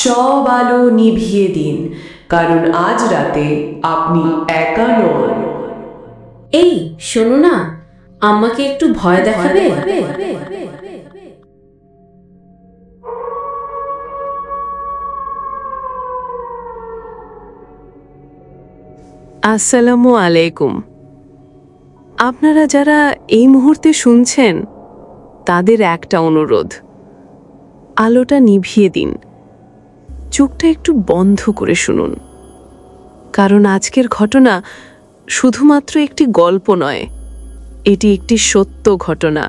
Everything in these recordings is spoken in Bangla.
সব আলো নিভিয়ে দিন, কারণ আজ রাতে আপনি একা নন। এই শোনো না, আমাকে একটু ভয় দেখাবে? আসসালামু আলাইকুম। আপনারা যারা এই মুহূর্তে শুনছেন, তাদের একটা অনুরোধ, আলোটা নিভিয়ে দিন, চোখটা একটু বন্ধ করে শুনুন। কারণ আজকের ঘটনা শুধুমাত্র একটি গল্প নয়, এটি একটি সত্য ঘটনা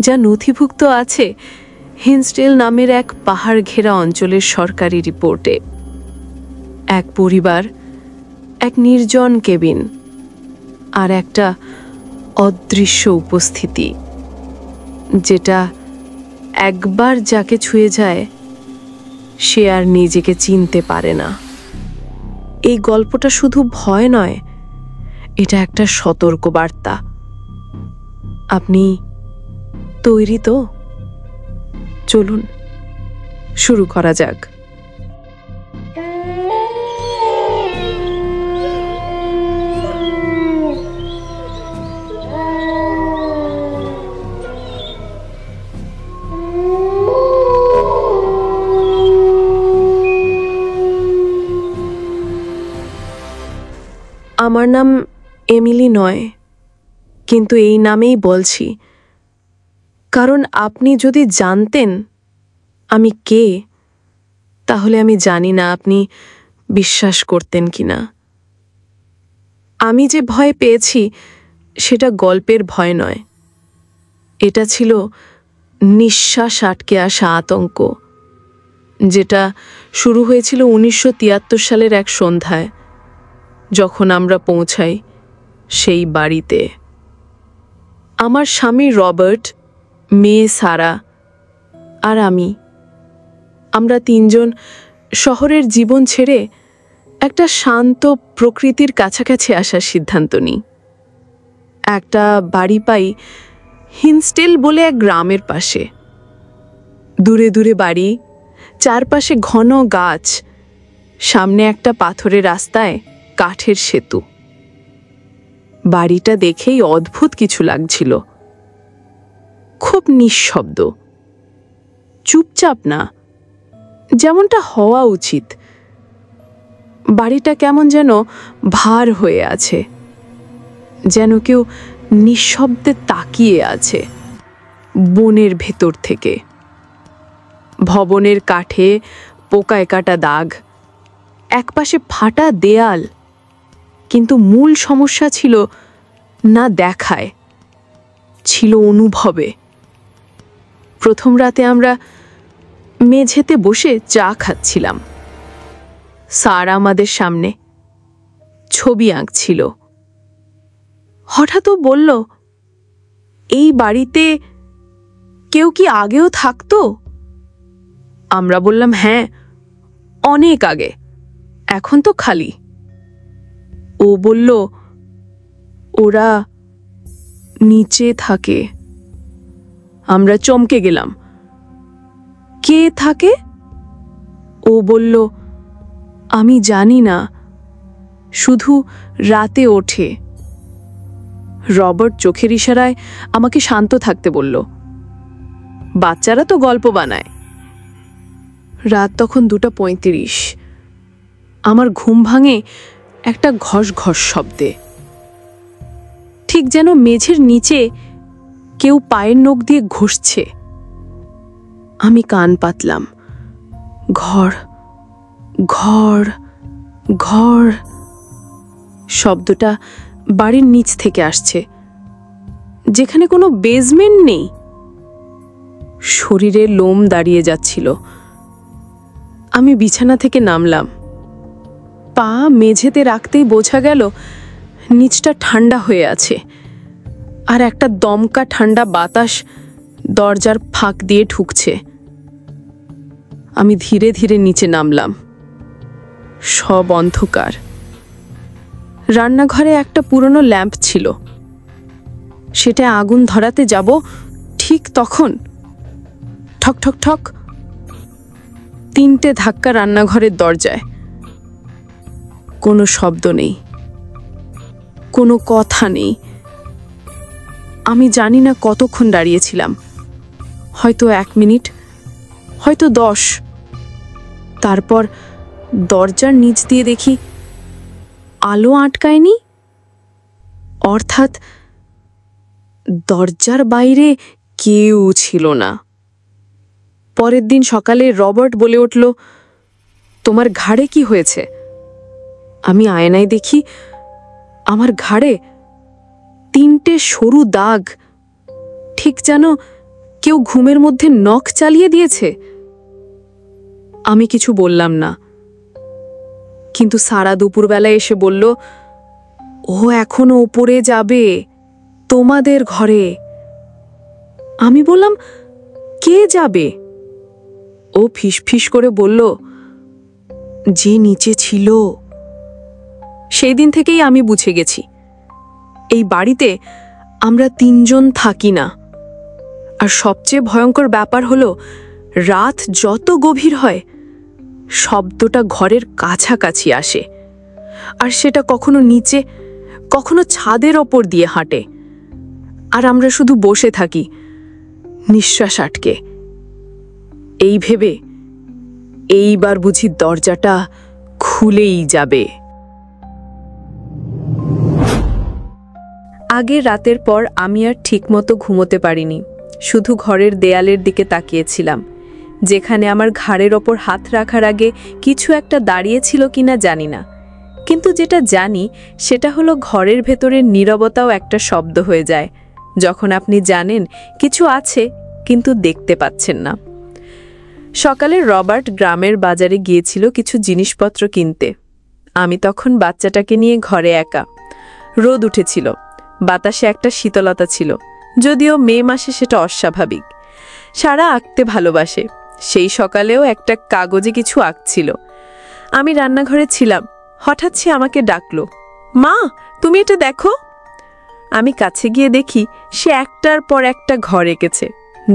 যা নথিভুক্ত আছে হিন্সডেল নামের এক পাহাড় ঘেরা অঞ্চলের সরকারি রিপোর্টে। এক পরিবার, এক নির্জন কেবিন, আর একটা অদৃশ্য উপস্থিতি যেটা একবার যাকে ছুঁয়ে যায় সে আর নিজেকে চিনতে পারে না। এই গল্পটা শুধু ভয় নয়, এটা একটা সতর্কবার্তা। আপনি তৈরি তো? চলুন শুরু করা যাক। আমার নাম এমিলি নয়, কিন্তু এই নামেই বলছি, কারণ আপনি যদি জানতেন আমি কে, তাহলে আমি জানি না আপনি বিশ্বাস করতেন কিনা। আমি যে ভয় পেয়েছি সেটা গল্পের ভয় নয়, এটা ছিল নিঃশ্বাস আটকে আসা আতঙ্ক, যেটা শুরু হয়েছিল 1973 সালের এক সন্ধ্যায়, যখন আমরা পৌঁছাই সেই বাড়িতে। আমার স্বামী রবার্ট, মেয়ে সারা আর আমরা তিনজন শহরের জীবন ছেড়ে একটা শান্ত প্রকৃতির কাছাকাছি আসার সিদ্ধান্ত নিই। একটা বাড়ি পাই হিন্সডেল বলে এক গ্রামের পাশে। দূরে দূরে বাড়ি, চারপাশে ঘন গাছ, সামনে একটা পাথরের রাস্তায় কাঠের সেতু। বাড়িটা দেখেই অদ্ভুত কিছু লাগছিল। খুব নিঃশব্দ, চুপচাপ না, যেমনটা হওয়া উচিত। বাড়িটা কেমন যেন ভার হয়ে আছে, যেন কেউ নিঃশব্দে তাকিয়ে আছে বনের ভেতর থেকে। ভবনের কাঠে পোকায় কাটা দাগ, একপাশে ফাটা দেয়াল, কিন্তু মূল সমস্যা ছিল না দেখায়, ছিল অনুভবে। প্রথম রাতে আমরা মেঝেতে বসে চা খাচ্ছিলাম। স্যার আমাদের সামনে ছবি আঁকছিল। হঠাৎ ও বলল, এই বাড়িতে কেউ কি আগেও থাকতো? আমরা বললাম, হ্যাঁ, অনেক আগে, এখন তো খালি। ও বলল, ওরা নিচে থাকে। আমরা চমকে গেলাম। কে থাকে? ও বলল, আমি জানি না, শুধু রাতে ওঠে। রবার্ট চোখের ইশারায় আমাকে শান্ত থাকতে বলল। বাচ্চারা তো গল্প বানায়। রাত তখন 2:35। আমার ঘুম ভাঙে একটা ঘস ঘস শব্দে, ঠিক যেন মেঝের নিচে কেউ পায়ের নখ দিয়ে ঘষছে। আমি কান পাতলাম। ঘর ঘর ঘর, শব্দটা বাড়ির নিচ থেকে আসছে, যেখানে কোনো বেসমেন্ট নেই। শরীরে লোম দাঁড়িয়ে যাচ্ছিল। আমি বিছানা থেকে নামলাম। পা মেঝেতে রাখতেই বোঝা গেল নিচটা ঠান্ডা হয়ে আছে, আর একটা দমকা ঠান্ডা বাতাস দরজার ফাঁক দিয়ে ঢুকছে। আমি ধীরে ধীরে নিচে নামলাম। সব অন্ধকার। রান্নাঘরে একটা পুরনো ল্যাম্প ছিল। সেটা আগুন ধরাতে যাব ঠিক তখন ঠক ঠক ঠক 3টে ধাক্কা রান্নাঘরের দরজায়। কোনো শব্দ নেই, কোনো কথা নেই। আমি জানি না কতক্ষণ দাঁড়িয়েছিলাম, হয়তো 1 মিনিট, হয়তো 10। তারপর দরজার নিচ দিয়ে দেখি আলো আটকায়নি, অর্থাৎ দরজার বাইরে কেউ ছিল না। পরের দিন সকালে রবার্ট বলে উঠল, তোমার ঘাড়ে কি হয়েছে? আমি আয়নায় দেখি আমার ঘাড়ে 3টে সরু দাগ, ঠিক যেন কেউ ঘুমের মধ্যে নখ চালিয়ে দিয়েছে। আমি কিছু বললাম না, কিন্তু সারা দুপুরবেলায় এসে বলল, ও এখনো উপরে যাবে, তোমাদের ঘরে। আমি বললাম, কে যাবে? ও ফিসফিস করে বলল, যে নিচে ছিল। সেই দিন থেকেই আমি বুঝে গেছি, এই বাড়িতে আমরা 3 জন থাকি না। আর সবচেয়ে ভয়ঙ্কর ব্যাপার হলো, রাত যত গভীর হয় শব্দটা ঘরের কাছাকাছি আসে, আর সেটা কখনো নিচে, কখনো ছাদের ওপর দিয়ে হাঁটে। আর আমরা শুধু বসে থাকি, নিঃশ্বাস আটকে, এই ভেবে এইবার বুঝি দরজাটা খুলেই যাবে। আগের রাতের পর আমি আর ঠিকমতো ঘুমোতে পারিনি। শুধু ঘরের দেয়ালের দিকে তাকিয়েছিলাম, যেখানে আমার ঘাড়ের ওপর হাত রাখার আগে কিছু একটা দাঁড়িয়েছিল কিনা জানি না, কিন্তু যেটা জানি সেটা হলো ঘরের ভেতরের নীরবতাও একটা শব্দ হয়ে যায় যখন আপনি জানেন কিছু আছে কিন্তু দেখতে পাচ্ছেন না। সকালে রবার্ট গ্রামের বাজারে গিয়েছিল কিছু জিনিসপত্র কিনতে। আমি তখন বাচ্চাটাকে নিয়ে ঘরে একা। রোদ উঠেছিল, বাতাসে একটা শীতলতা ছিল, যদিও মে মাসে সেটা অস্বাভাবিক। সারা আঁকতে ভালোবাসে, সেই সকালেও একটা কাগজে কিছু আঁকছিল। আমি রান্নাঘরে ছিলাম, হঠাৎ সে আমাকে ডাকলো, মা তুমি এটা দেখো। আমি কাছে গিয়ে দেখি সে একটার পর একটা ঘর এঁকেছে,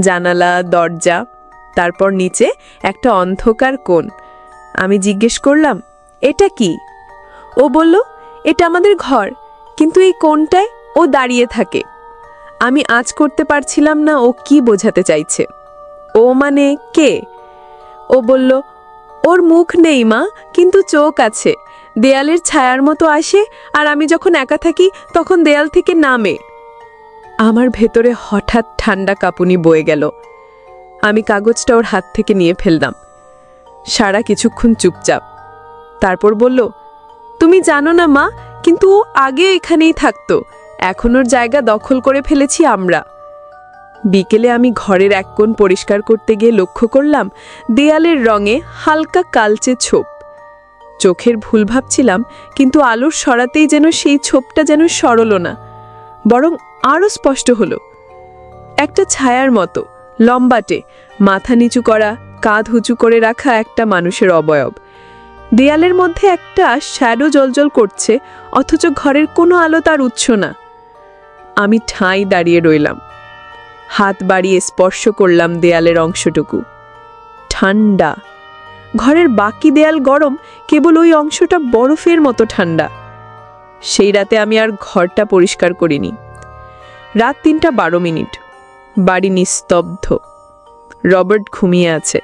জানালা, দরজা, তারপর নিচে একটা অন্ধকার কোণ। আমি জিজ্ঞেস করলাম, এটা কি? ও বলল, এটা আমাদের ঘর, কিন্তু এই কোণটায় ও দাঁড়িয়ে থাকে। আমি আঁচ করতে পারছিলাম না ও কি বোঝাতে চাইছে। ও মানে কে? ও বলল, ওর মুখ নেই মা, কিন্তু চোখ আছে, দেয়ালের ছায়ার মতো আসে, আর আমি যখন একা থাকি তখন দেয়াল থেকে নামে। আমার ভেতরে হঠাৎ ঠান্ডা কাঁপুনি বয়ে গেল। আমি কাগজটা ওর হাত থেকে নিয়ে ফেললাম। সারা কিছুক্ষণ চুপচাপ, তারপর বলল, তুমি জানো না মা, কিন্তু ও আগে এখানেই থাকতো, এখন ওর জায়গা দখল করে ফেলেছি আমরা। বিকেলে আমি ঘরের এক কোণ পরিষ্কার করতে গিয়ে লক্ষ্য করলাম দেয়ালের রঙে হালকা কালচে ছোপ। চোখের ভুল ভাবছিলাম, কিন্তু আলোর সরাতেই যেন সেই ছোপটা যেন সরল না, বরং আরও স্পষ্ট হলো। একটা ছায়ার মতো, লম্বাটে, মাথা নিচু করা, কাঁধ উঁচু করে রাখা একটা মানুষের অবয়ব। দেয়ালের মধ্যে একটা শ্যাডো জ্বলজ্বল করছে, অথচ ঘরের কোনো আলো তার উৎস না। আমি ঠাঁই দাঁড়িয়ে রইলাম, হাত বাড়িয়ে স্পর্শ করলাম দেয়ালের অংশটুকু। ঠান্ডা। ঘরের বাকি দেয়াল গরম, কেবল ওই অংশটা বরফের মতো ঠান্ডা। সেই রাতে আমি আর ঘরটা পরিষ্কার করিনি। রাত 3:12। বাড়ি নিস্তব্ধ। রবার্ট ঘুমিয়ে আছে,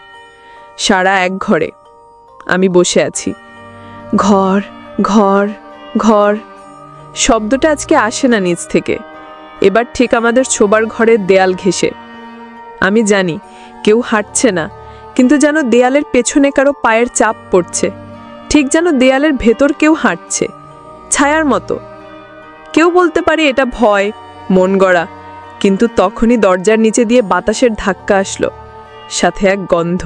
সারা এক ঘরে। আমি বসে আছি। ঘর ঘর ঘর, শব্দটা আজকে আসে না নিচ থেকে, এবার ঠিক আমাদের শোবার ঘরের দেয়াল ঘেঁষে। আমি জানি কেউ হাঁটছে না, কিন্তু যেন দেয়ালের পেছনে কারো পায়ের চাপ পড়ছে, ঠিক যেন দেয়ালের ভেতর কেউ হাঁটছে, ছায়ার মতো। কেউ বলতে পারে এটা ভয়, মন গড়া, কিন্তু তখনই দরজার নিচে দিয়ে বাতাসের ধাক্কা আসলো, সাথে এক গন্ধ।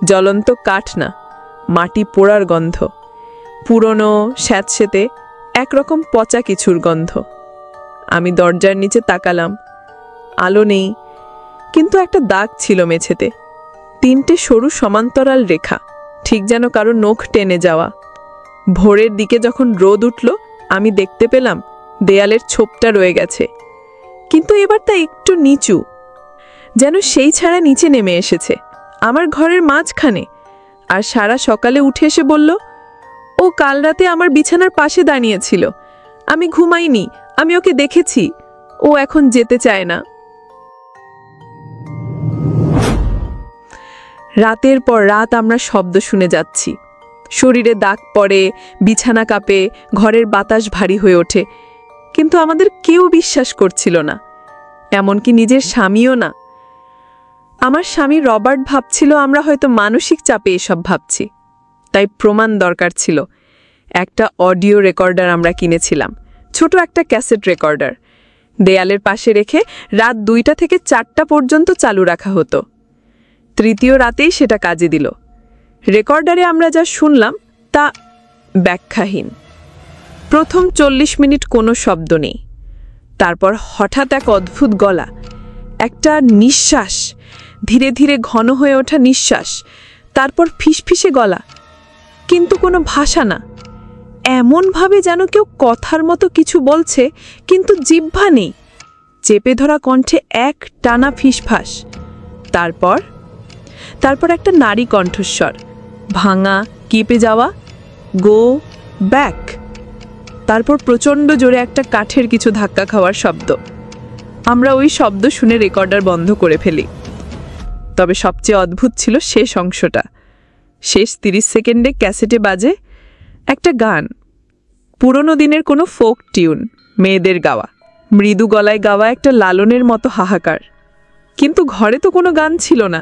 জ্বলন্ত কাঠ না, মাটি পোড়ার গন্ধ, পুরনো স্যাঁতসেঁতে একরকম পচা কিছুর গন্ধ। আমি দরজার নিচে তাকালাম, আলো নেই, কিন্তু একটা দাগ ছিল মেঝেতে, 3টে সরু সমান্তরাল রেখা, ঠিক যেন কারো নখ টেনে যাওয়া। ভোরের দিকে যখন রোদ উঠল, আমি দেখতে পেলাম দেয়ালের ছোপটা রয়ে গেছে, কিন্তু এবার তা একটু নিচু, যেন সেই ছাড়া নিচে নেমে এসেছে, আমার ঘরের মাঝখানে, আর সারা সকালে উঠে এসে বলল, ও কাল রাতে আমার বিছানার পাশে দাঁড়িয়েছিল, আমি ঘুমাইনি, আমি ওকে দেখেছি, ও এখন যেতে চায় না। রাতের পর রাত আমরা শব্দ শুনে যাচ্ছি। শরীরে দাগ পড়ে, বিছানা কাঁপে, ঘরের বাতাস ভারী হয়ে ওঠে, কিন্তু আমাদের কেউ বিশ্বাস করছিল না, এমনকি নিজের স্বামীও না। আমার স্বামী রবার্ট ভাবছিল আমরা হয়তো মানসিক চাপে এসব ভাবছি, তাই প্রমাণ দরকার ছিল। একটা অডিও রেকর্ডার আমরা কিনেছিলাম, ছোট একটা ক্যাসেট রেকর্ডার। দেয়ালের পাশে রেখে রাত 2টা থেকে 4টা পর্যন্ত চালু রাখা হতো। তৃতীয় রাতেই সেটা কাজে দিল। রেকর্ডারে আমরা যা শুনলাম তা ব্যাখ্যাহীন। প্রথম 40 মিনিট কোনো শব্দ নেই, তারপর হঠাৎ এক অদ্ভুত গলা, একটা নিঃশ্বাস, ধীরে ধীরে ঘন হয়ে ওঠা নিঃশ্বাস, তারপর ফিসফিসে গলা, কিন্তু কোনো ভাষা না, এমনভাবে যেন কেউ কথার মতো কিছু বলছে কিন্তু জিহ্বা নেই। চেপে ধরা কণ্ঠে এক টানা ফিসফাস। তারপর একটা নারী কণ্ঠস্বর, ভাঙা, কেঁপে যাওয়া, গো ব্যাক। তারপর প্রচণ্ড জোরে একটা কাঠের কিছু ধাক্কা খাওয়ার শব্দ। আমরা ওই শব্দ শুনে রেকর্ডার বন্ধ করে ফেলি। তবে সবচেয়ে অদ্ভুত ছিল শেষ অংশটা। শেষ 30 সেকেন্ডে ক্যাসেটে বাজে একটা গান, পুরনো দিনের কোনো ফোক টিউন, মেয়েদের গাওয়া, মৃদু গলায় গাওয়া একটা লালনের মতো হাহাকার। কিন্তু ঘরে তো কোনো গান ছিল না,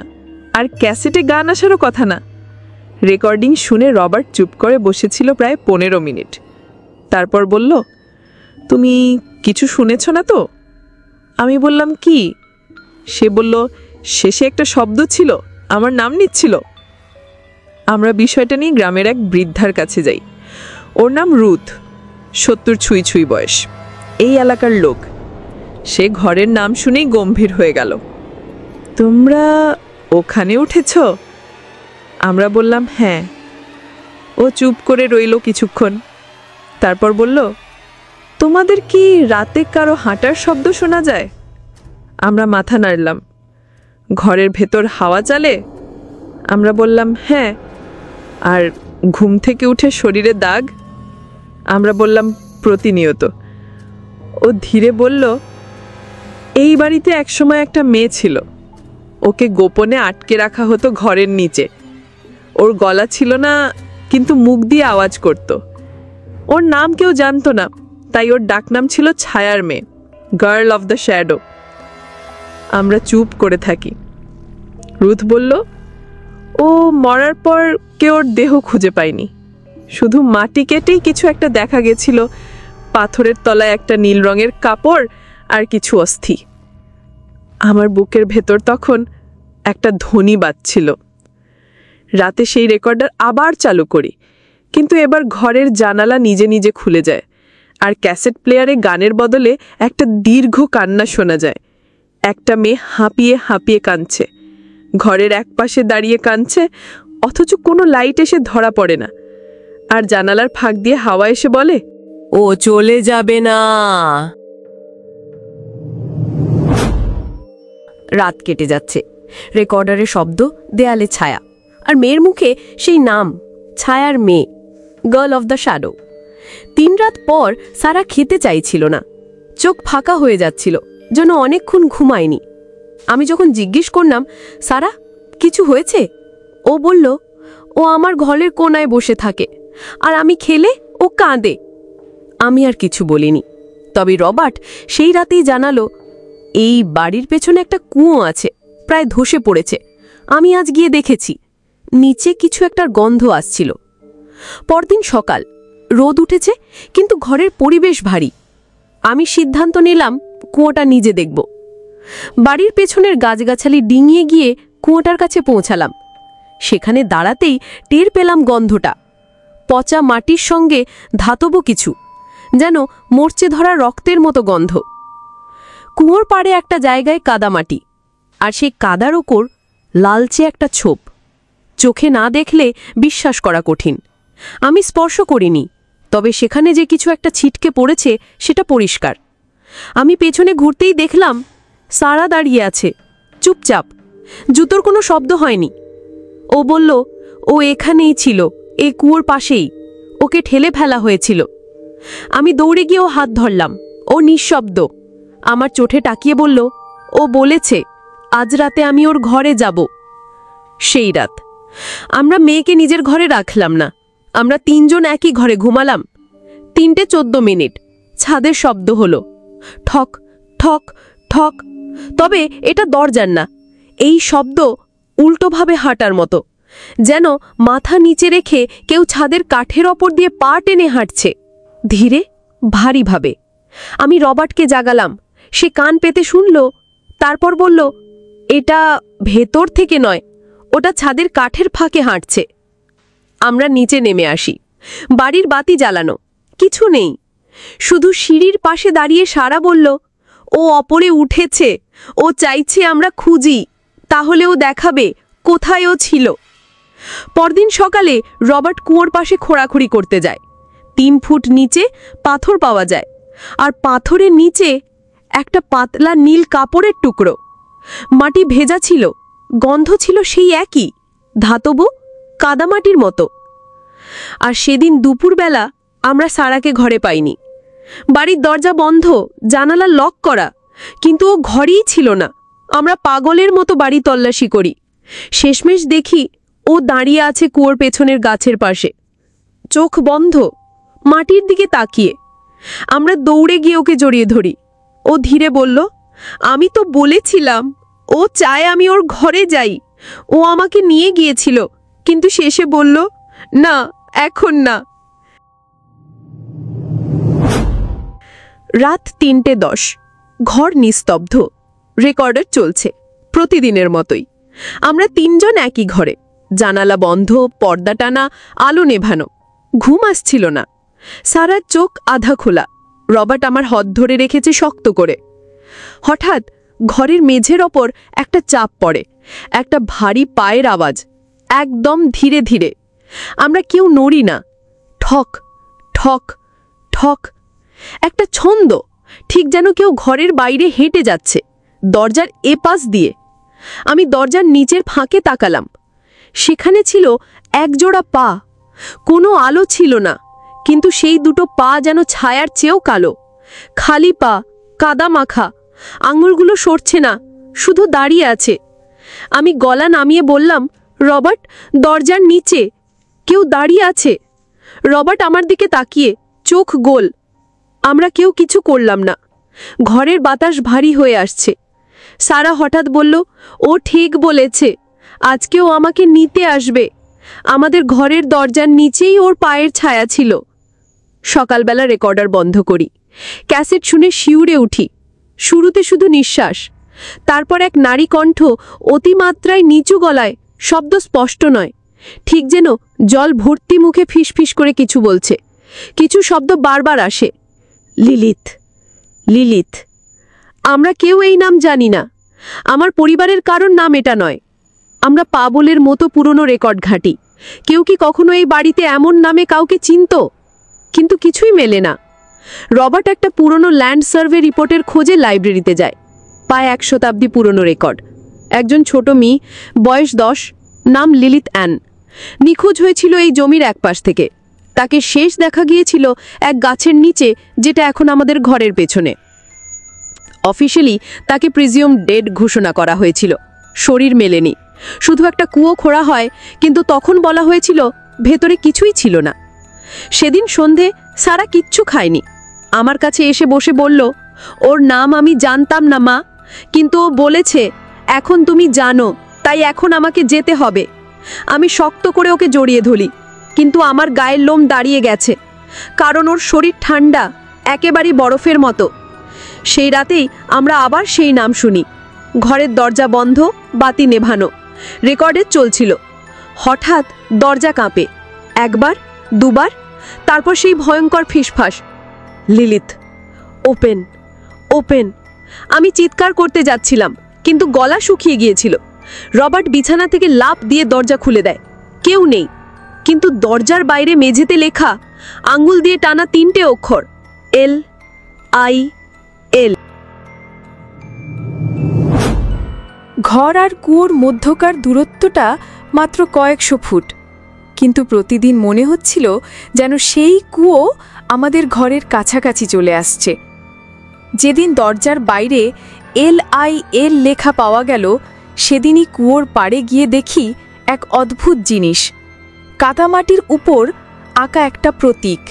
আর ক্যাসেটে গান আসারও কথা না। রেকর্ডিং শুনে রবার্ট চুপ করে বসেছিল প্রায় 15 মিনিট। তারপর বলল, তুমি কিছু শুনেছ না তো? আমি বললাম, কি? সে বলল, শেষে একটা শব্দ ছিল, আমার নাম নিচ্ছিল। আমরা বিষয়টা নিয়ে গ্রামের এক বৃদ্ধার কাছে যাই। ওর নাম রুথ, 70 ছুঁই ছুঁই বয়স, এই এলাকার লোক। সে ঘরের নাম শুনেই গম্ভীর হয়ে গেল। তোমরা ওখানে উঠেছ? আমরা বললাম, হ্যাঁ। ও চুপ করে রইল কিছুক্ষণ, তারপর বলল, তোমাদের কি রাতে কারো হাঁটার শব্দ শোনা যায়? আমরা মাথা নাড়লাম। ঘরের ভেতর হাওয়া চলে? আমরা বললাম, হ্যাঁ। আর ঘুম থেকে উঠে শরীরে দাগ? আমরা বললাম, প্রতিনিয়ত। ও ধীরে বলল, এই বাড়িতে একসময় একটা মেয়ে ছিল, ওকে গোপনে আটকে রাখা হতো ঘরের নিচে। ওর গলা ছিল না, কিন্তু মুখ দিয়ে আওয়াজ করত। ওর নাম কেউ জানতো না, তাই ওর ডাকনাম ছিল ছায়ার মেয়ে, গার্ল অফ দ্য শ্যাডো। আমরা চুপ করে থাকি। রুথ বলল, ও মরার পর কেউ ওর দেহ খুঁজে পায়নি, শুধু মাটি কেটেই কিছু একটা দেখা গেছিল, পাথরের তলায় একটা নীল রঙের কাপড় আর কিছু অস্থি। আমার বুকের ভেতর তখন একটা ধ্বনি বাজছিল। রাতে সেই রেকর্ডার আবার চালু করি, কিন্তু এবার ঘরের জানালা নিজে নিজে খুলে যায়, আর ক্যাসেট প্লেয়ারে গানের বদলে একটা দীর্ঘ কান্না শোনা যায়। একটা মেয়ে হাঁপিয়ে হাঁপিয়ে কাঁদছে, ঘরের এক পাশে দাঁড়িয়ে কাঁদছে, অথচ কোনো লাইট এসে ধরা পড়ে না। আর জানালার ফাঁক দিয়ে হাওয়া এসে বলে, ও চলে যাবে না। রাত কেটে যাচ্ছে, রেকর্ডারের শব্দ, দেয়ালে ছায়া, আর মেয়ের মুখে সেই নাম, ছায়ার মেয়ে, গার্ল অফ দ্য শ্যাডো। 3 রাত পর সারা খেতে চাইছিল না, চোখ ফাঁকা হয়ে যাচ্ছিল, যেন অনেকক্ষণ ঘুমায়নি। আমি যখন জিজ্ঞেস করলাম, সারা কিছু হয়েছে? ও বলল, ও আমার ঘরের কোনায় বসে থাকে, আর আমি খেলে ও কাঁদে। আমি আর কিছু বলিনি। তবে রবার্ট সেই রাতেই জানালো, এই বাড়ির পেছনে একটা কুয়ো আছে, প্রায় ধসে পড়েছে। আমি আজ গিয়ে দেখেছি, নিচে কিছু একটা গন্ধ আসছিল। পরদিন সকাল, রোদ উঠেছে, কিন্তু ঘরের পরিবেশ ভারী। আমি সিদ্ধান্ত নিলাম কুয়োটা নিজে দেখব। বাড়ির পেছনের গাছগাছালি ডিঙিয়ে গিয়ে কুয়োটার কাছে পৌঁছালাম। সেখানে দাঁড়াতেই টের পেলাম গন্ধটা, পচা মাটির সঙ্গে ধাতব কিছু, যেন মরচে ধরা রক্তের মতো গন্ধ। কুয়োর পাড়ে একটা জায়গায় কাদামাটি, আর সেই কাদার ওপর লালচে একটা ছোপ। চোখে না দেখলে বিশ্বাস করা কঠিন। আমি স্পর্শ করিনি, তবে সেখানে যে কিছু একটা ছিটকে পড়েছে সেটা পরিষ্কার। আমি পেছনে ঘুরতেই দেখলাম সারা দাঁড়িয়ে আছে, চুপচাপ, জুতোর কোনো শব্দ হয়নি। ও বলল, ও এখানেই ছিল, এই কুয়োর পাশেই। ওকে ঠেলে ফেলা হয়েছিল। আমি দৌড়ে গিয়েও হাত ধরলাম। ও নিঃশব্দ। আমার চোখে তাকিয়ে বলল, ও বলেছে আজ রাতে আমি ওর ঘরে যাব। সেই রাত আমরা মেয়েকে নিজের ঘরে রাখলাম না। আমরা 3 জন একই ঘরে ঘুমালাম। 3:14 ছাদের শব্দ হলো, ঠক ঠক ঠক। তবে এটা দরজার না, এই শব্দ উল্টোভাবে হাঁটার মতো, যেন মাথা নিচে রেখে কেউ ছাদের কাঠের ওপর দিয়ে পা টেনে হাঁটছে, ধীরে ভারীভাবে। আমি রবার্টকে জাগালাম। সে কান পেতে শুনল, তারপর বলল, এটা ভেতর থেকে নয়, ওটা ছাদের কাঠের ফাঁকে হাঁটছে। আমরা নিচে নেমে আসি। বাড়ির বাতি জ্বালানো, কিছু নেই। শুধু সিঁড়ির পাশে দাঁড়িয়ে সারা বলল, ও অপরে উঠেছে, ও চাইছে আমরা খুঁজি, তাহলে ও দেখাবে কোথায় ও ছিল। পরদিন সকালে রবার্ট কুয়োর পাশে খোঁড়াখুড়ি করতে যায়। 3 ফুট নিচে পাথর পাওয়া যায়, আর পাথরের নিচে একটা পাতলা নীল কাপড়ের টুকরো। মাটি ভেজা ছিল, গন্ধ ছিল সেই একই, ধাতব কাদামাটির মতো। আর সেদিন দুপুরবেলা আমরা সারাকে ঘরে পাইনি। বাড়ির দরজা বন্ধ, জানালা লক করা, কিন্তু ও ঘরেই ছিল না। আমরা পাগলের মতো বাড়ি তল্লাশি করি। শেষমেশ দেখি ও দাঁড়িয়ে আছে কুয়োর পেছনের গাছের পাশে, চোখ বন্ধ, মাটির দিকে তাকিয়ে। আমরা দৌড়ে গিয়ে ওকে জড়িয়ে ধরি। ও ধীরে বলল, আমি তো বলেছিলাম ও চায় আমি ওর ঘরে যাই। ও আমাকে নিয়ে গিয়েছিল, কিন্তু শেষে বলল, না, এখন না। রাত 3:10, ঘর নিস্তব্ধ। রেকর্ডার চলছে প্রতিদিনের মতোই। আমরা 3 জন একই ঘরে, জানালা বন্ধ, পর্দা টানা, আলো নেভানো। ঘুম আসছিল না। সারার চোখ আধা খোলা। রবার্ট আমার হাত ধরে রেখেছে শক্ত করে। হঠাৎ ঘরের মেঝের ওপর একটা চাপ পড়ে, একটা ভারী পায়ের আওয়াজ, একদম ধীরে ধীরে। আমরা কেউ নড়ি না। ঠক ঠক ঠক, একটা ছন্দ, ঠিক যেন কেউ ঘরের বাইরে হেঁটে যাচ্ছে, দরজার এপাশ দিয়ে। আমি দরজার নিচের ফাঁকে তাকালাম। সেখানে ছিল একজোড়া পা। কোনো আলো ছিল না, কিন্তু সেই দুটো পা যেন ছায়ার চেয়েও কালো। খালি পা, কাদা মাখা, আঙুলগুলো সরছে না, শুধু দাঁড়িয়ে আছে। আমি গলা নামিয়ে বললাম, রবার্ট, দরজার নিচে কেউ দাঁড়িয়ে আছে। রবার্ট আমার দিকে তাকিয়ে, চোখ গোল। আমরা কেউ কিছু করলাম না। ঘরের বাতাস ভারী হয়ে আসছে। সারা হঠাৎ বলল, ও ঠিক বলেছে, আজকেও আমাকে নিতে আসবে। আমাদের ঘরের দরজার নিচেই ওর পায়ের ছায়া ছিল। সকালবেলা রেকর্ডার বন্ধ করি। ক্যাসেট শুনে শিউরে উঠি। শুরুতে শুধু নিঃশ্বাস, তারপর এক নারী কণ্ঠ, অতিমাত্রায় নিচু গলায়, শব্দ স্পষ্ট নয়, ঠিক যেন জল ভর্তি মুখে ফিসফিস করে কিছু বলছে। কিছু শব্দ বারবার আসে, লিলিথ, লিলিথ। আমরা কেউ এই নাম জানি না। আমার পরিবারের কারণ নাম এটা নয়। আমরা পাগলের মতো পুরনো রেকর্ড ঘাঁটি। কেউ কি কখনো এই বাড়িতে এমন নামে কাউকে চিনত? কিন্তু কিছুই মেলে না। রবার্ট একটা পুরনো ল্যান্ড সার্ভে রিপোর্টের খোঁজে লাইব্রেরিতে যায়। পায় 1 শতাব্দী পুরনো রেকর্ড। একজন ছোট মেয়ে, বয়স 10, নাম লিলিথ অ্যান, নিখোঁজ হয়েছিল এই জমির একপাশ থেকে। তাকে শেষ দেখা গিয়েছিল এক গাছের নিচে, যেটা এখন আমাদের ঘরের পেছনে। অফিশিয়ালি তাকে প্রিজিউম ডেড ঘোষণা করা হয়েছিল। শরীর মেলেনি, শুধু একটা কুয়ো খোঁড়া হয়, কিন্তু তখন বলা হয়েছিল ভেতরে কিছুই ছিল না। সেদিন সন্ধে সারা কিচ্ছু খায়নি। আমার কাছে এসে বসে বলল, ওর নাম আমি জানতাম না মা, কিন্তু ও বলেছে এখন তুমি জানো, তাই এখন আমাকে যেতে হবে। আমি শক্ত করে ওকে জড়িয়ে ধরি, কিন্তু আমার গায়ের লোম দাঁড়িয়ে গেছে, কারণ ওর শরীর ঠান্ডা, একেবারে বরফের মতো। সেই রাতেই আমরা আবার সেই নাম শুনি। ঘরের দরজা বন্ধ, বাতি নেভানো, রেকর্ডে চলছিল। হঠাৎ দরজা কাঁপে, একবার, দুবার, তারপর সেই ভয়ঙ্কর ফিসফাস, লিলিথ, ওপেন, ওপেন। আমি চিৎকার করতে যাচ্ছিলাম, কিন্তু গলা শুকিয়ে গিয়েছিল। রবার্ট বিছানা থেকে লাফ দিয়ে দরজা খুলে দেয়। কেউ নেই, কিন্তু দরজার বাইরে মেঝেতে লেখা, আঙ্গুল দিয়ে টানা 3টে অক্ষর, LIL। ঘর আর কুয়োর মধ্যকার দূরত্বটা মাত্র কয়েকশো ফুট। কিন্তু প্রতিদিন মনে হচ্ছিল যেন সেই কুয়ো আমাদের ঘরের কাছাকাছি চলে আসছে। যেদিন দরজার বাইরে LIL লেখা পাওয়া গেল, সেদিনই কুয়োর পাড়ে গিয়ে দেখি এক অদ্ভুত জিনিস। কাদামাটির উপর আঁকা একটা প্রতীক।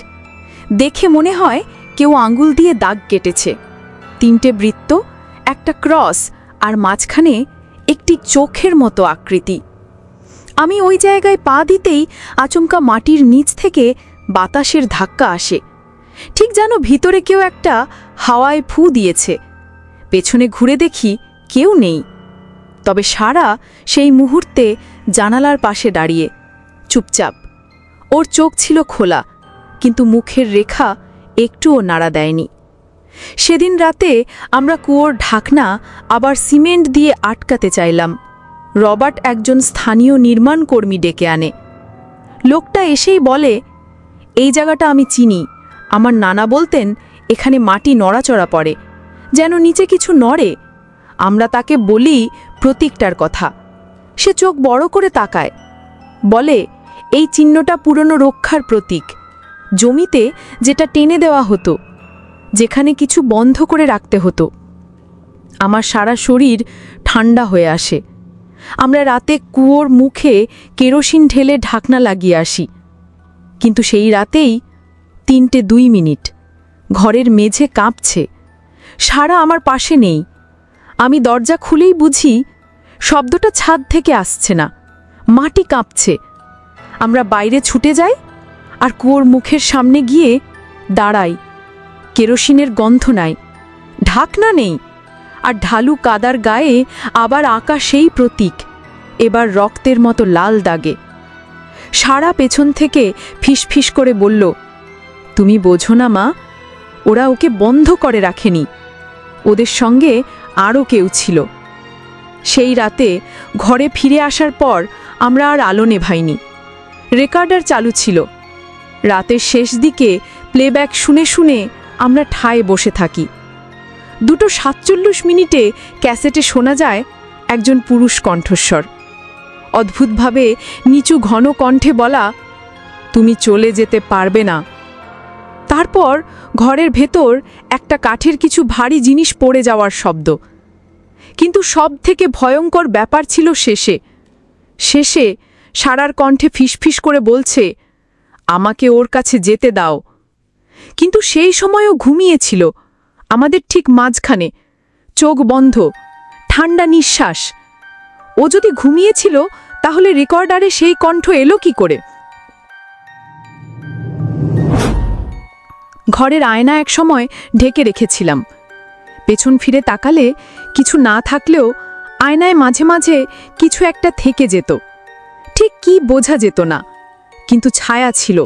দেখে মনে হয় কেউ আঙ্গুল দিয়ে দাগ কেটেছে। 3টে বৃত্ত, একটা ক্রস আর মাঝখানে একটি চোখের মতো আকৃতি। আমি ওই জায়গায় পা দিতেই আচমকা মাটির নিচ থেকে বাতাসের ধাক্কা আসে, ঠিক যেন ভিতরে কেউ একটা হাওয়ায় ফু দিয়েছে। পেছনে ঘুরে দেখি কেউ নেই, তবে সারা সেই মুহূর্তে জানালার পাশে দাঁড়িয়ে চুপচাপ। ওর চোখ ছিল খোলা, কিন্তু মুখের রেখা একটুও নাড়া দেয়নি। সেদিন রাতে আমরা কুয়োর ঢাকনা আবার সিমেন্ট দিয়ে আটকাতে চাইলাম। রবার্ট একজন স্থানীয় নির্মাণ কর্মী ডেকে আনে। লোকটা এসেই বলে, এই জায়গাটা আমি চিনি, আমার নানা বলতেন এখানে মাটি নড়াচড়া পড়ে, যেন নিচে কিছু নড়ে। আমরা তাকে বলি প্রতীকটার কথা। সে চোখ বড় করে তাকায়, বলে, এই চিহ্নটা পুরনো রক্ষার প্রতীক, জমিতে যেটা টেনে দেওয়া হতো, যেখানে কিছু বন্ধ করে রাখতে হতো। আমার সারা শরীর ঠান্ডা হয়ে আসে। আমরা রাতে কুয়োর মুখে কেরোসিন ঢেলে ঢাকনা লাগিয়ে আসি, কিন্তু সেই রাতেই 3:02 ঘরের মেঝে কাঁপছে। সারা আমার পাশে নেই। আমি দরজা খুলেই বুঝি শব্দটা ছাদ থেকে আসছে না, মাটি কাঁপছে। আমরা বাইরে ছুটে যাই আর কুয়োর মুখের সামনে গিয়ে দাঁড়াই। কেরোসিনের গন্ধ নাই, ঢাকনা নেই, আর ঢালু কাদার গায়ে আবার আঁকা সেই প্রতীক, এবার রক্তের মতো লাল দাগে। সারা পেছন থেকে ফিসফিস করে বলল, তুমি বোঝো না মা, ওরা ওকে বন্ধ করে রাখেনি, ওদের সঙ্গে আরও কেউ ছিল। সেই রাতে ঘরে ফিরে আসার পর আমরা আর আলো নেভাইনি। রেকর্ডার চালু ছিল। রাতের শেষ দিকে প্লেব্যাক শুনে শুনে আমরা ঠায় বসে থাকি। 2:47 ক্যাসেটে শোনা যায় একজন পুরুষ কণ্ঠস্বর, অদ্ভুতভাবে নিচু ঘন কণ্ঠে বলা, তুমি চলে যেতে পারবে না। তারপর ঘরের ভেতর একটা কাঠের কিছু ভারী জিনিস পড়ে যাওয়ার শব্দ। কিন্তু সবথেকে ভয়ঙ্কর ব্যাপার ছিল শেষে সারার কণ্ঠে ফিসফিস করে বলছে, আমাকে ওর কাছে যেতে দাও। কিন্তু সেই সময়ও ঘুমিয়েছিল, আমাদের ঠিক মাঝখানে, চোখ বন্ধ, ঠান্ডা নিঃশ্বাস। ও যদি ঘুমিয়েছিল তাহলে রেকর্ডারে সেই কণ্ঠ এলো কি করে? ঘরের আয়না এক সময় ঢেকে রেখেছিলাম। পেছন ফিরে তাকালে কিছু না থাকলেও আয়নায় মাঝে মাঝে কিছু একটা থেকে যেত। ঠিক কি বোঝা যেত না, কিন্তু ছায়া ছিল,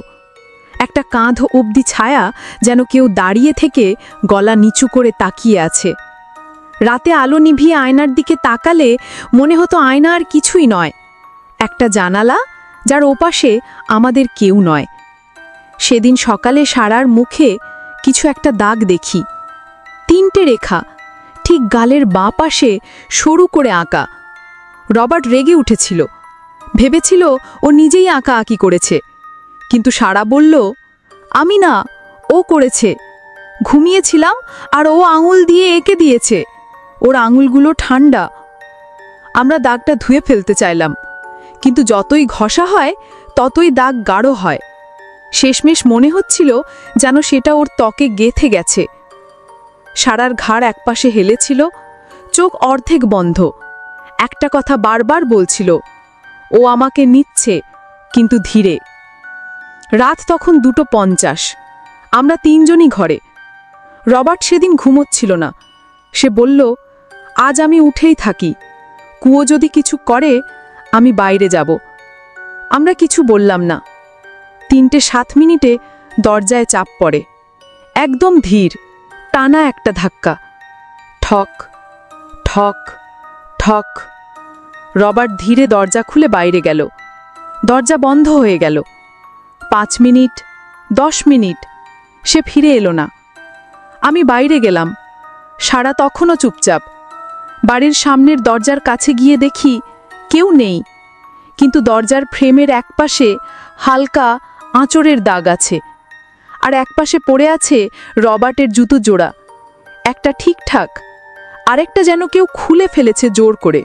একটা কাঁধ অবধি ছায়া, যেন কেউ দাঁড়িয়ে থেকে গলা নিচু করে তাকিয়ে আছে। রাতে আলো নিভিয়ে আয়নার দিকে তাকালে মনে হতো আয়না আর কিছুই নয়, একটা জানালা যার ওপাশে আমাদের কেউ নয়। সেদিন সকালে সারার মুখে কিছু একটা দাগ দেখি, 3টে রেখা, ঠিক গালের বাঁ পাশে সরু করে আঁকা। রবার্ট রেগে উঠেছিল, ভেবেছিল ও নিজেই আঁকাআঁকি করেছে, কিন্তু সারা বলল, আমি না, ও করেছে। ঘুমিয়েছিলাম আর ও আঙুল দিয়ে এঁকে দিয়েছে, ওর আঙুলগুলো ঠান্ডা। আমরা দাগটা ধুয়ে ফেলতে চাইলাম, কিন্তু যতই ঘষা হয় ততই দাগ গাঢ় হয়। শেষমেশ মনে হচ্ছিল যেন সেটা ওর ত্বকে গেঁথে গেছে। সারার ঘাড় একপাশে হেলেছিল, চোখ অর্ধেক বন্ধ। একটা কথা বারবার বলছিল, ও আমাকে নিচ্ছে, কিন্তু ধীরে। রাত তখন 2:50, আমরা 3জনই ঘরে। রবার্ট সেদিন ঘুমোচ্ছিল না। সে বলল, আজ আমি উঠেই থাকি, কুয়ো যদি কিছু করে আমি বাইরে যাব। আমরা কিছু বললাম না। 3:07 দরজায় চাপ পড়ে, একদম ধীর, টানা একটা ধাক্কা। ঠক ঠক ঠক। রবার্ট ধীরে দরজা খুলে বাইরে গেল। দরজা বন্ধ হয়ে গেল। 5 মিনিট, 10 মিনিট, সে ফিরে এলো না। আমি বাইরে গেলাম, সারা তখনও চুপচাপ। বাড়ির সামনের দরজার কাছে গিয়ে দেখি কেউ নেই, কিন্তু দরজার ফ্রেমের একপাশে হালকা আঁচড়ের দাগ আছে, আর একপাশে পড়ে আছে রবার্টের জুতো জোড়া, একটা ঠিকঠাক, আরেকটা যেন কেউ খুলে ফেলেছে জোর করে।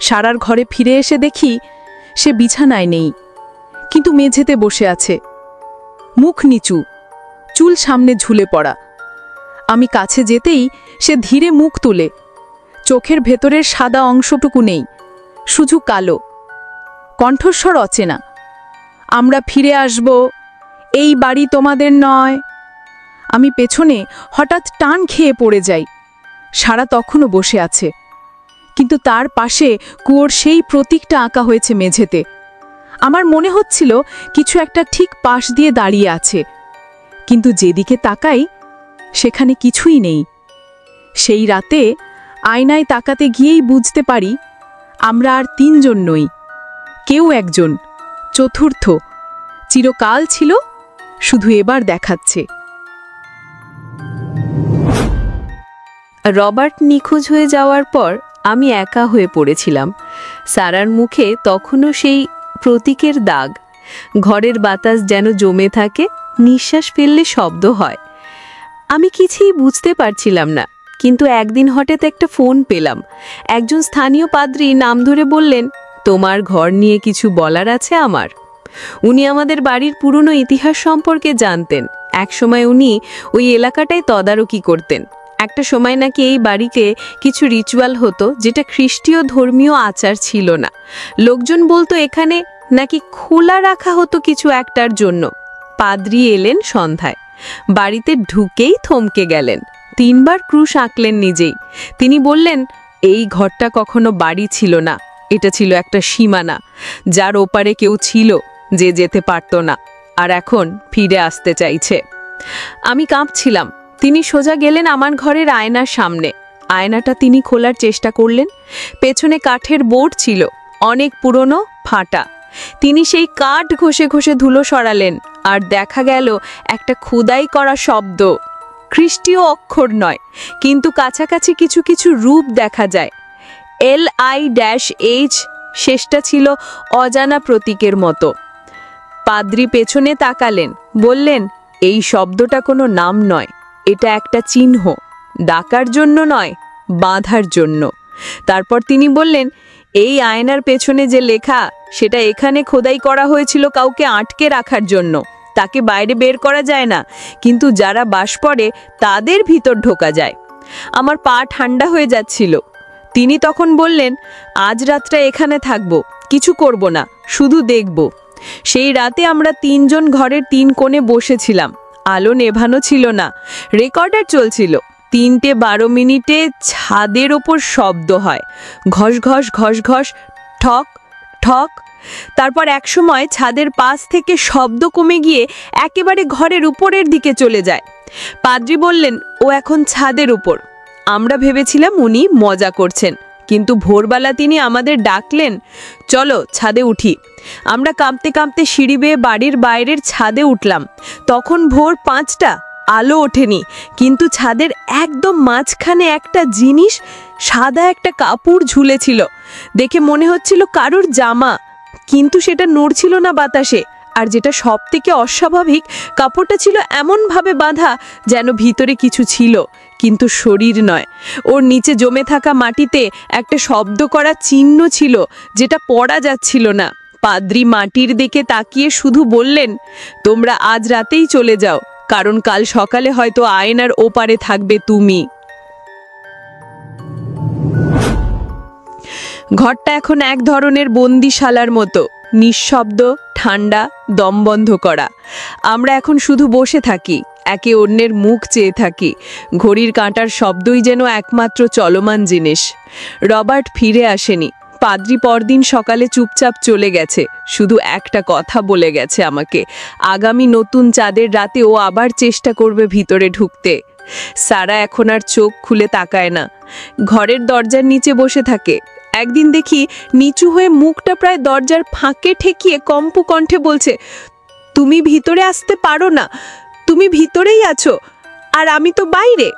সারার ঘরে ফিরে এসে দেখি সে বিছানায় নেই, কিন্তু মেঝেতে বসে আছে, মুখ নিচু, চুল সামনে ঝুলে পড়া। আমি কাছে যেতেই সে ধীরে মুখ তুলে, চোখের ভেতরের সাদা অংশটুকু নেই, শুধু কালো। কণ্ঠস্বর অচেনা, আমরা ফিরে আসব, এই বাড়ি তোমাদের নয়। আমি পেছনে হঠাৎ টান খেয়ে পড়ে যাই। সারা তখনও বসে আছে, কিন্তু তার পাশে কুয়োর সেই প্রতীকটা আঁকা হয়েছে মেঝেতে। আমার মনে হচ্ছিল কিছু একটা ঠিক পাশ দিয়ে দাঁড়িয়ে আছে, কিন্তু যেদিকে তাকাই সেখানে কিছুই নেই। সেই রাতে আয়নায় তাকাতে গিয়েই বুঝতে পারি আমরা আর তিনজন নই, কেউ একজন, চতুর্থ, চিরকাল ছিল, শুধু এবার দেখাচ্ছে। রবার্ট নিখোঁজ হয়ে যাওয়ার পর আমি একা হয়ে পড়েছিলাম। সারার মুখে তখনও সেই প্রতীকের দাগ, ঘরের বাতাস যেন জমে থাকে, নিঃশ্বাস ফেললে শব্দ হয়। আমি কিছুই বুঝতে পারছিলাম না, কিন্তু একদিন হঠাৎ একটা ফোন পেলাম। একজন স্থানীয় পাদ্রী নাম ধরে বললেন, তোমার ঘর নিয়ে কিছু বলার আছে আমার। উনি আমাদের বাড়ির পুরনো ইতিহাস সম্পর্কে জানতেন। একসময় উনি ওই এলাকাটায় তদারকি করতেন। একটা সময় নাকি এই বাড়িতে কিছু রিচুয়াল হতো যেটা খ্রিস্টীয় ধর্মীয় আচার ছিল না। লোকজন বলতো এখানে নাকি খোলা রাখা হতো কিছু একটার জন্য। পাদ্রী এলেন সন্ধ্যায়, বাড়িতে ঢুকেই থমকে গেলেন, 3 বার ক্রুশ আঁকলেন নিজেই। তিনি বললেন, এই ঘরটা কখনো বাড়ি ছিল না, এটা ছিল একটা সীমানা, যার ওপারে কেউ ছিল যে যেতে পারত না, আর এখন ফিরে আসতে চাইছে। আমি কাঁপছিলাম। তিনি সোজা গেলেন আমার ঘরের আয়নার সামনে। আয়নাটা তিনি খোলার চেষ্টা করলেন। পেছনে কাঠের বোর্ড ছিল, অনেক পুরনো, ফাটা। তিনি সেই কাঠ ঘষে ঘষে ধুলো সরালেন, আর দেখা গেল একটা খোদাই করা শব্দ। খ্রিস্টীয় অক্ষর নয়, কিন্তু কাছাকাছি কিছু কিছু রূপ দেখা যায়। LI-H, শেষটা ছিল অজানা প্রতীকের মতো। পাদ্রী পেছনে তাকালেন, বললেন, এই শব্দটা কোনো নাম নয়, এটা একটা চিহ্ন, ডাকার জন্য নয়, বাঁধার জন্য। তারপর তিনি বললেন, এই আয়নার পেছনে যে লেখা, সেটা এখানে খোদাই করা হয়েছিল কাউকে আটকে রাখার জন্য। তাকে বাইরে বের করা যায় না, কিন্তু যারা বাস করে তাদের ভিতর ঢোকা যায়। আমার পা ঠান্ডা হয়ে যাচ্ছিল। তিনি তখন বললেন, আজ রাতটা এখানে থাকবো, কিছু করব না, শুধু দেখব। সেই রাতে আমরা 3 জন ঘরের 3 কোণে বসেছিলাম। আলো নেভানো ছিল না, রেকর্ডার চলছিল। 3:12 ছাদের ওপর শব্দ হয়, ঘস ঘস ঘস ঘস, ঠক ঠক। তারপর একসময় ছাদের পাশ থেকে শব্দ কমে গিয়ে একেবারে ঘরের উপরের দিকে চলে যায়। পাদ্রী বললেন, ও এখন ছাদের উপর। আমরা ভেবেছিলাম উনি মজা করছেন, কিন্তু ভোরবেলা তিনি আমাদের ডাকলেন, চলো ছাদে উঠি। আমরা কাঁপতে কাঁপতে সিঁড়ি বেয়ে বাড়ির বাইরের ছাদে উঠলাম। তখন ভোর 5টা, আলো ওঠেনি, কিন্তু ছাদের একদম মাঝখানে একটা জিনিস, সাদা একটা কাপড় ঝুলেছিল। দেখে মনে হচ্ছিল কারোর জামা, কিন্তু সেটা নড়ছিল না বাতাসে। আর যেটা সবথেকে অস্বাভাবিক, কাপড়টা ছিল এমনভাবে বাঁধা যেন ভিতরে কিছু ছিল, কিন্তু শরীর নয়। ওর নিচে জমে থাকা মাটিতে একটা শব্দ করা চিহ্ন ছিল, যেটা পড়া যাচ্ছিল না। পাদ্রী মাটির দিকে তাকিয়ে শুধু বললেন, তোমরা আজ রাতেই চলে যাও, কারণ কাল সকালে হয়তো আয়নার ওপারে থাকবে তুমি। ঘরটা এখন এক ধরনের বন্দিশালার মতো, নিঃশব্দ, ঠান্ডা, দম বন্ধ করা। আমরা এখন শুধু বসে থাকি, একে অন্যের মুখ চেয়ে থাকি। ঘড়ির কাঁটার শব্দই যেন একমাত্র চলমান জিনিস। রবার্ট ফিরে আসেনি। পাদ্রী পরদিন সকালে চুপচাপ চলে গেছে, শুধু একটা কথা বলে গেছে আমাকে, আগামী নতুন চাঁদের রাতে ও আবার চেষ্টা করবে ভিতরে ঢুকতে। সারা এখন আর চোখ খুলে তাকায় না, ঘরের দরজার নিচে বসে থাকে। একদিন দেখি নিচু হয়ে মুখটা প্রায় দরজার ফাঁকে ঠেকিয়ে কম্প কণ্ঠে বলছে, তুমি ভিতরে আসতে পারো না, তুমি ভিতরেই আছো, আর আমি তো বাইরে।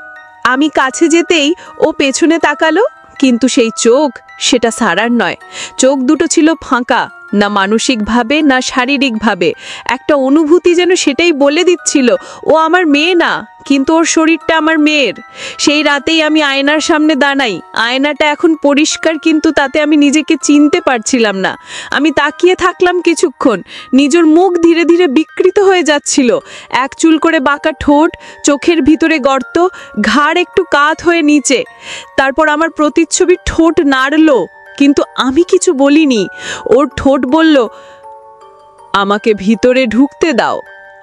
আমি কাছে যেতেই ও পেছনে তাকালো, কিন্তু সেই চোখ, সেটা সারার নয়। চোখ দুটো ছিল ফাঁকা, না মানসিকভাবে না শারীরিকভাবে, একটা অনুভূতি যেন সেটাই বলে দিচ্ছিল ও আমার মেয়ে না, কিন্তু ওর শরীরটা আমার মেয়ের। সেই রাতেই আমি আয়নার সামনে দাঁড়াই। আয়নাটা এখন পরিষ্কার, কিন্তু তাতে আমি নিজেকে চিনতে পারছিলাম না। আমি তাকিয়ে থাকলাম কিছুক্ষণ। নিজের মুখ ধীরে ধীরে বিকৃত হয়ে যাচ্ছিল। এক চুল করে বাঁকা ঠোঁট, চোখের ভিতরে গর্ত, ঘাড় একটু কাত হয়ে নিচে। তারপর আমার প্রতিচ্ছবি ঠোঁট নাড়ল, কিন্তু আমি কিছু বলিনি। ওর ঠোঁট বলল, আমাকে ভিতরে ঢুকতে দাও।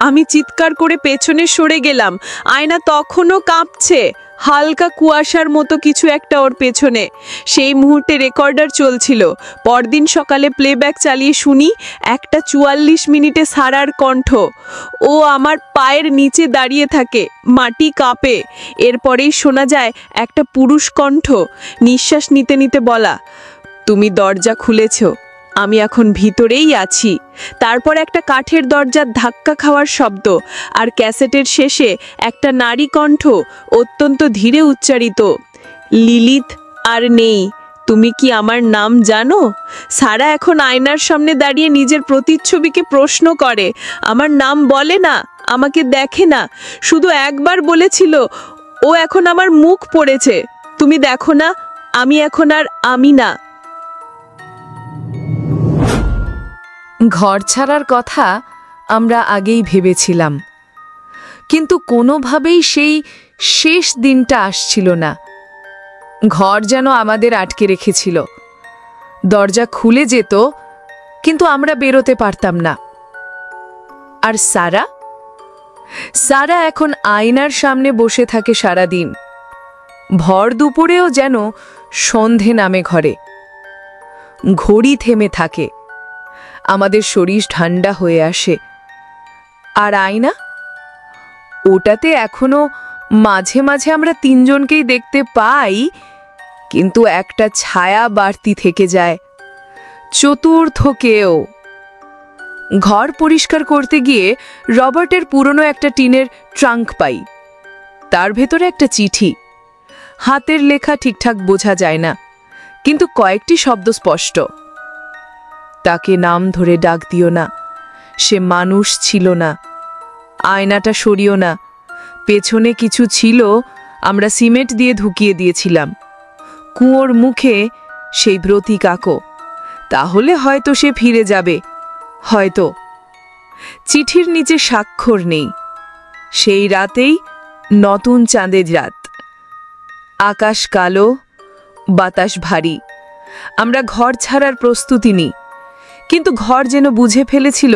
আমি চিৎকার করে পেছনে সরে গেলাম। আয়না তখনও কাঁপছে, হালকা কুয়াশার মতো কিছু একটা ওর পেছনে। সেই মুহূর্তে রেকর্ডার চলছিল। পরদিন সকালে প্লেব্যাক চালিয়ে শুনি 1:44 মিনিটে সারার কণ্ঠ। ও আমার পায়ের নিচে দাঁড়িয়ে থাকে, মাটি কাঁপে। এরপরেই শোনা যায় একটা পুরুষ কণ্ঠ, নিঃশ্বাস নিতে নিতে বলা, তুমি দরজা খুলেছ, আমি এখন ভিতরেই আছি। তারপর একটা কাঠের দরজার ধাক্কা খাওয়ার শব্দ, আর ক্যাসেটের শেষে একটা নারী কণ্ঠ, অত্যন্ত ধীরে উচ্চারিত, লিলিথ আর নেই, তুমি কি আমার নাম জানো? সারা এখন আয়নার সামনে দাঁড়িয়ে নিজের প্রতিচ্ছবিকে প্রশ্ন করে। আমার নাম বলে না, আমাকে দেখে না, শুধু একবার বলেছিল, ও এখন আমার মুখ পড়েছে, তুমি দেখো না, আমি এখন আর আমি না। ঘর ছাড়ার কথা আমরা আগেই ভেবেছিলাম, কিন্তু কোনোভাবেই সেই শেষ দিনটা আসছিল না। ঘর যেন আমাদের আটকে রেখেছিল। দরজা খুলে যেত, কিন্তু আমরা বেরোতে পারতাম না। আর সারা এখন আয়নার সামনে বসে থাকে সারাদিন। ভর দুপুরেও যেন সন্ধে নামে ঘরে। ঘড়ি থেমে থাকে, আমাদের শরীর ঠান্ডা হয়ে আসে। আর আয়না, ওটাতে এখনো মাঝে মাঝে আমরা তিনজনকেই দেখতে পাই, কিন্তু একটা ছায়া বাড়তি থেকে যায়, চতুর্থ কেউ। ঘর পরিষ্কার করতে গিয়ে রবার্টের পুরনো একটা টিনের ট্রাঙ্ক পাই। তার ভেতরে একটা চিঠি। হাতের লেখা ঠিকঠাক বোঝা যায় না, কিন্তু কয়েকটি শব্দ স্পষ্ট। তাকে নাম ধরে ডাক দিও না, সে মানুষ ছিল না। আয়নাটা সরিও না, পেছনে কিছু ছিল, আমরা সিমেন্ট দিয়ে ঢুকিয়ে দিয়েছিলাম। কুয়োর মুখে সেই ব্রতী কাকো, তাহলে হয়তো সে ফিরে যাবে, হয়তো। চিঠির নিচে স্বাক্ষর নেই। সেই রাতেই নতুন চাঁদের রাত। আকাশ কালো, বাতাস ভারী। আমরা ঘর ছাড়ার প্রস্তুতি নিই, কিন্তু ঘর যেন বুঝে ফেলেছিল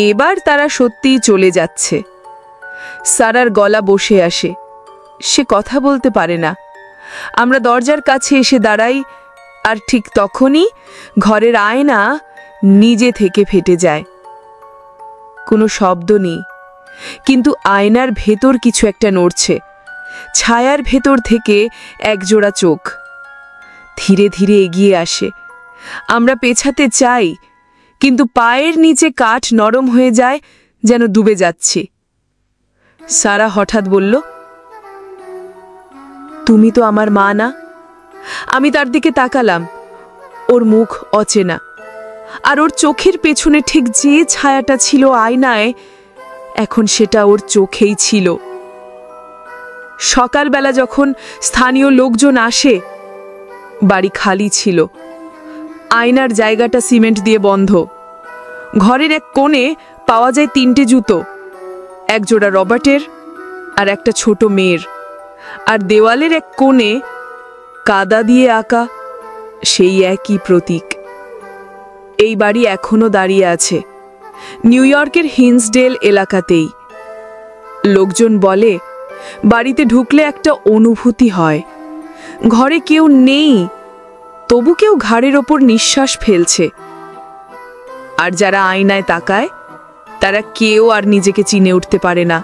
এবার তারা সত্যিই চলে যাচ্ছে। সারার গলা বসে আসে, সে কথা বলতে পারে না। আমরা দরজার কাছে এসে দাঁড়াই, আর ঠিক তখনই ঘরের আয়না নিজে থেকে ফেটে যায়। কোনো শব্দ নেই, কিন্তু আয়নার ভেতর কিছু একটা নড়ছে। ছায়ার ভেতর থেকে একজোড়া চোখ ধীরে ধীরে এগিয়ে আসে। আমরা পেছাতে চাই, কিন্তু পায়ের নিচে কাঠ নরম হয়ে যায়, যেন ডুবে যাচ্ছি। সারা হঠাৎ বলল, তুমি তো আমার মা না? আমি তার দিকে তাকালাম। ওর মুখ অচেনা, আর ওর চোখের পেছনে ঠিক যে ছায়াটা ছিল আয়নায়, এখন সেটা ওর চোখেই ছিল। সকালবেলা যখন স্থানীয় লোকজন আসে, বাড়ি খালি ছিল। আয়নার জায়গাটা সিমেন্ট দিয়ে বন্ধ। ঘরের এক কোণে পাওয়া যায় 3টে জুতো, এক জোড়া রবার্টের আর একটা ছোট মেয়ের। আর দেওয়ালের এক কোণে কাদা দিয়ে আঁকা সেই একই প্রতীক। এই বাড়ি এখনো দাঁড়িয়ে আছে, নিউ ইয়র্কের হিন্সডেল এলাকাতেই। লোকজন বলে বাড়িতে ঢুকলে একটা অনুভূতি হয়। ঘরে কেউ নেই, তবু কেউ ঘাড়ের ওপর নিঃশ্বাস ফেলছে। আর যারা আয়নায় তাকায়, তারা কেউ আর নিজেকে চিনে উঠতে পারে না।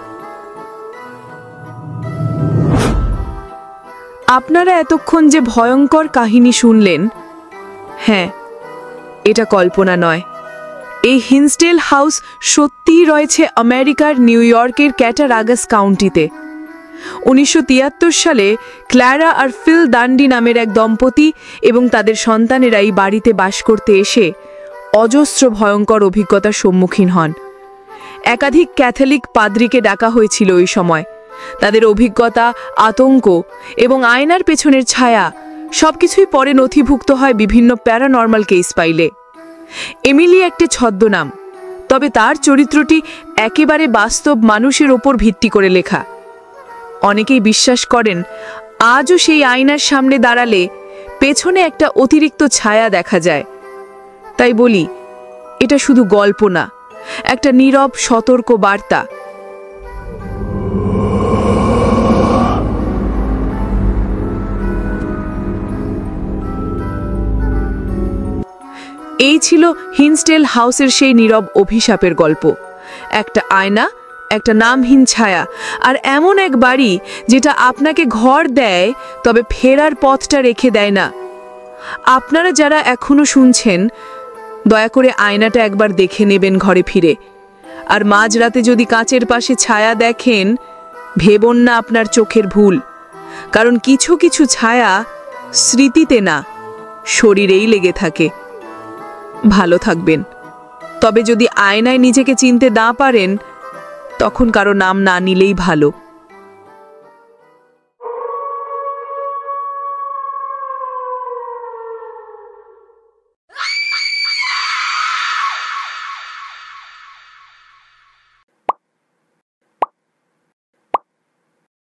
আপনারা এতক্ষণ যে ভয়ঙ্কর কাহিনী শুনলেন, হ্যাঁ, এটা কল্পনা নয়। এই হিন্সডেল হাউস সত্যিই রয়েছে আমেরিকার নিউ ইয়র্কের ক্যাটারাগাস কাউন্টিতে। 1973 সালে ক্ল্যারা আর ফিল দান্ডি নামের এক দম্পতি এবং তাদের সন্তানেরা এই বাড়িতে বাস করতে এসে অজস্র ভয়ঙ্কর অভিজ্ঞতার সম্মুখীন হন। একাধিক ক্যাথলিক পাদ্রীকে ডাকা হয়েছিল ওই সময়। তাদের অভিজ্ঞতা, আতঙ্ক এবং আয়নার পেছনের ছায়া সবকিছুই পরে নথিভুক্ত হয় বিভিন্ন প্যারানর্মাল কেস ফাইলে। এমিলি একটি ছদ্মনাম, তবে তার চরিত্রটি একেবারে বাস্তব মানুষের ওপর ভিত্তি করে লেখা। অনেকেই বিশ্বাস করেন আজও সেই আয়নার সামনে দাঁড়ালে পেছনে একটা অতিরিক্ত ছায়া দেখা যায়। তাই বলি, এটা শুধু গল্প না, একটা নীরব সতর্ক বার্তা। এই ছিল হিন্সডেল হাউসের সেই নীরব অভিশাপের গল্প। একটা আয়না, একটা নামহীন ছায়া, আর এমন এক বাড়ি যেটা আপনাকে ঘর দেয় তবে ফেরার পথটা রেখে দেয় না। আপনারা যারা এখনো শুনছেন, দয়া করে আয়নাটা একবার দেখে নেবেন ঘরে ফিরে। আর মাঝরাতে যদি কাঁচের পাশে ছায়া দেখেন, ভেবন না আপনার চোখের ভুল, কারণ কিছু কিছু ছায়া স্মৃতিতে না, শরীরেই লেগে থাকে। ভালো থাকবেন। তবে যদি আয়নায় নিজেকে চিনতে না পারেন, তখন কারো নাম না নিলেই ভালো।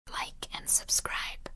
Like and subscribe.